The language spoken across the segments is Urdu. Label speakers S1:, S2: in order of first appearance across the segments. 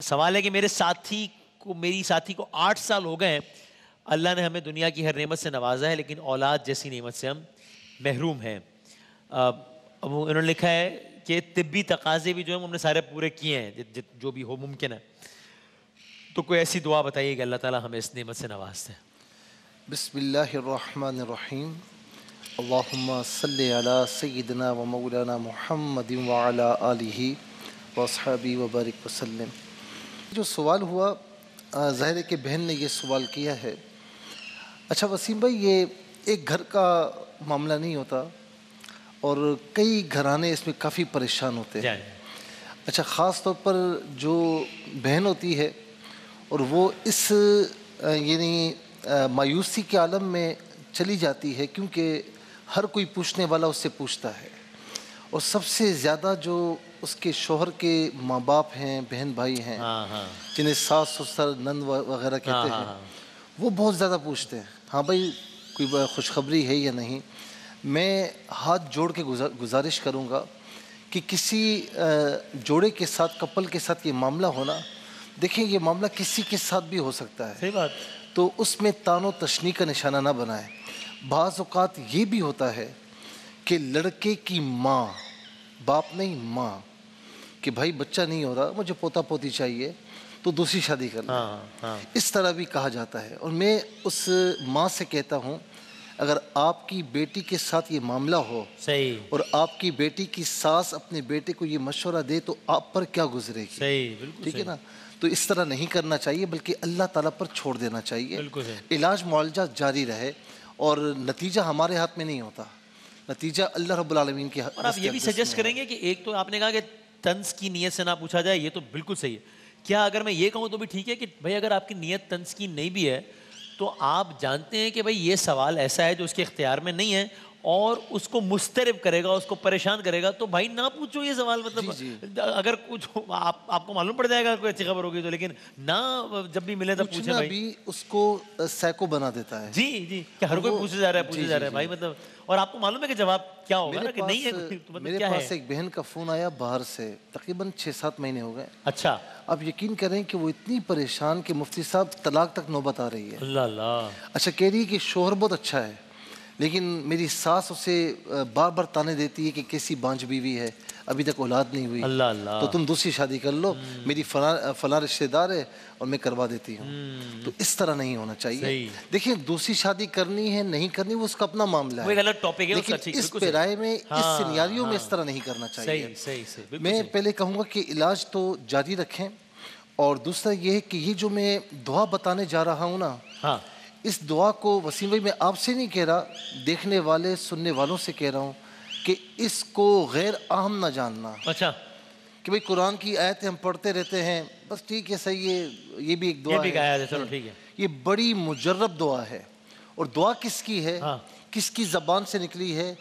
S1: سوال ہے کہ میری ساتھی کو 8 سال ہو گئے ہیں، اللہ نے ہمیں دنیا کی ہر نعمت سے نوازا ہے لیکن اولاد جیسی نعمت سے ہم محروم ہیں۔ انہوں نے لکھا ہے کہ طبی تقاضے بھی جو ہیں ہم نے سارے پورے کیے ہیں جو بھی ہو ممکن ہے، تو کوئی ایسی دعا بتائیے کہ اللہ تعالیٰ ہمیں اس نعمت سے نوازتے ہیں۔
S2: بسم اللہ الرحمن الرحیم، اللہم صلی علی سیدنا و مولانا محمد وعلی آلہ واصحابہ وبارک وسلم۔ جو سوال ہوا، ظاہر ہے کہ بہن نے یہ سوال کیا ہے۔ اچھا وسیم بھائی، یہ ایک گھر کا معاملہ نہیں ہوتا اور کئی گھرانے اس میں کافی پریشان ہوتے ہیں۔ اچھا، خاص طور پر جو بہن ہوتی ہے اور وہ اس یعنی مایوسی کے عالم میں چلی جاتی ہے، کیونکہ ہر کوئی پوچھنے والا اس سے پوچھتا ہے، اور سب سے زیادہ جو اس کے شوہر کے ماں باپ ہیں، بہن بھائی ہیں، جنہیں ساس سسر نند وغیرہ کہتے ہیں، وہ بہت زیادہ پوچھتے ہیں ہاں بھائی کوئی خوشخبری ہے یا نہیں۔ میں ہاتھ جوڑ کے گزارش کروں گا کہ کسی جوڑے کے ساتھ، کپل کے ساتھ یہ معاملہ ہونا، دیکھیں یہ معاملہ کسی کے ساتھ بھی ہو سکتا ہے،
S1: صحیح بات،
S2: تو اس میں تان و تشنیع کا نشانہ نہ بنائیں۔ بعض اوقات یہ بھی ہوتا ہے کہ لڑکے کی ماں، باپ نہیں ماں، کہ بھائی بچہ نہیں ہو رہا، مجھے پوتا پوتی چاہیے، تو دوسری شادی کر لیں۔ اس طرح بھی کہا جاتا ہے، اور میں اس ماں سے کہتا ہوں اگر آپ کی بیٹی کے ساتھ یہ معاملہ ہو اور آپ کی بیٹی کی ساس اپنے بیٹے کو یہ مشورہ دے تو آپ پر کیا گزرے گی؟ ٹھیک ہے نا؟ تو اس طرح نہیں کرنا چاہیے، بلکہ اللہ تعالیٰ پر چھوڑ دینا چاہیے۔ علاج معالجہ جاری رہے، اور نتیجہ ہمارے ہاتھ میں نہیں ہوتا، نتیجہ اللہ رب العالمین کے ہاتھ میں۔
S1: اور آپ یہ بھی سجیسٹ کریں گے کہ ایک تو آپ نے کہا کہ طنز کی نیت سے نہ پوچھا جائے، یہ تو بالکل صحیح ہے۔ کیا اگر میں یہ کہوں تو بھی ٹھیک ہے کہ بھائی اگر آپ کی نیت طنز کی نہیں بھی ہے تو آپ جانتے ہیں کہ بھائی یہ سوال ایسا ہے جو اس کے اختیار میں نہیں ہے اور اس کو مضطرب کرے گا، اس کو پریشان کرے گا، تو بھائی نہ پوچھو یہ سوال۔ مطلب اگر کچھ آپ کو معلوم پڑ جائے گا کوئی اچھی خبر ہوگی تو، لیکن نہ جب بھی ملے تب پوچھیں بھائی۔
S2: بھی اس کو سائیکو بنا دیتا ہے۔
S1: جی کہ ہر کوئی پوچھے جا رہا ہے بھائی، مطلب، اور آپ کو معلوم ہے کہ جواب کیا ہوگا نا، کہ نہیں ہے۔
S2: میرے پاس ایک بہن کا فون آیا باہر سے، تقریباً 6-7 مہینے ہو گئے۔
S1: اچھا،
S2: آپ یقین کریں کہ وہ اتنی پریشان کہ مفتی صاحب طلاق تک نوبت آ رہی ہے۔
S1: اللہ اللہ۔
S2: اچھا، کہہ رہی ہے کہ شوہر بہت اچھا ہے لیکن میری ساس اسے بار بار تانے دیتی ہے کہ کیسی بانجھ بیوی ہے، ابھی تک اولاد نہیں ہوئی،
S1: اللہ اللہ،
S2: تو تم دوسری شادی کر لو، میری فلاں رشتہ دار ہے اور میں کروا دیتی ہوں۔ تو اس طرح نہیں ہونا چاہیے۔ دیکھیں دوسری شادی کرنی ہے نہیں کرنی وہ اس کا اپنا معاملہ ہے، لیکن اس پیرائے میں، اس سینیاریوں میں اس طرح نہیں کرنا چاہیے۔ میں پہلے کہوں گا کہ علاج تو جاری رکھیں، اور دوسرا یہ ہے کہ یہ جو میں دعا بتانے جا رہا ہوں نا، اس دعا کو وسیم بھائی میں آپ سے نہیں کہہ رہا، دیکھنے والے سننے والوں سے کہہ رہا ہوں کہ اس کو غیر اہم نہ جاننا۔
S1: اچھا،
S2: کہ بھئی قرآن کی آیتیں ہم پڑھتے رہتے ہیں، بس ٹھیک ہے، صحیح ہے، یہ بھی ایک دعا ہے،
S1: چلو ٹھیک ہے۔
S2: یہ بڑی مجرب دعا ہے، اور دعا کس کی ہے، کس کی زبان سے نکلی ہے؟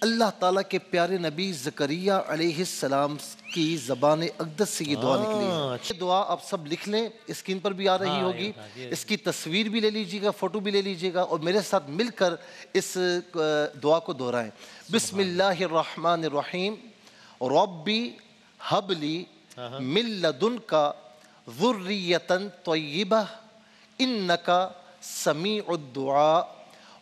S2: اللہ تعالیٰ کے پیارے نبی زکریا علیہ السلام کی زبان اقدس سے یہ دعا نکلی ہے۔ یہ دعا آپ سب لکھ لیں، اسکرین پر بھی آ رہی ہوگی، اس کی تصویر بھی لے لیجیے گا، فوٹو بھی لے لیجیے گا، اور میرے ساتھ مل کر اس دعا کو دہرائیں۔ بسم اللہ الرحمن الرحیم، ربی حب لی من لدنک ذریۃ طیبہ انک سمیع الدعاء،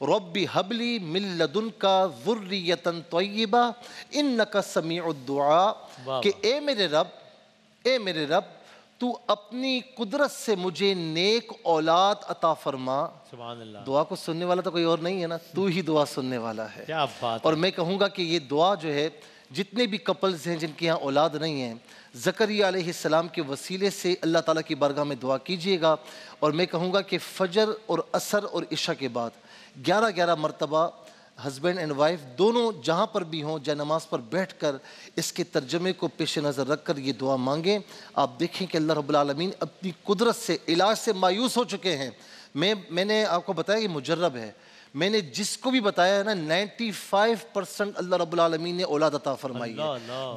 S2: ربی حب لی من لدنک ذریۃ طیبہ انک سمیع الدعاء، کہ اے میرے رب تو اپنی قدرت سے مجھے نیک اولاد عطا فرما۔
S1: سبحان اللہ،
S2: دعا کو سننے والا تو کوئی اور نہیں ہے نا، تو ہی دعا سننے والا ہے۔
S1: کیا بات ہے۔
S2: اور میں کہوں گا کہ یہ دعا جو ہے، جتنے بھی کپلز ہیں جن کے یہاں اولاد نہیں ہیں، زکریا علیہ السلام کے وسیلے سے اللہ تعالیٰ کی بارگاہ میں دعا کیجئے گا، اور میں کہوں گا کہ فجر اور عصر اور عشاء کے بعد 11 مرتبہ ہسبینڈ اینڈ وائف دونوں جہاں پر بھی ہوں جائے نماز پر بیٹھ کر اس کے ترجمے کو پیش نظر رکھ کر یہ دعا مانگیں۔ آپ دیکھیں کہ اللہ رب العالمین اپنی قدرت سے علاج سے مایوس ہو چکے ہیں۔ میں نے آپ کو بتایا کہ مجرب ہے، میں نے جس کو بھی بتایا ہے نا 95% اللہ رب العالمین نے اولاد عطا فرمائی ہے۔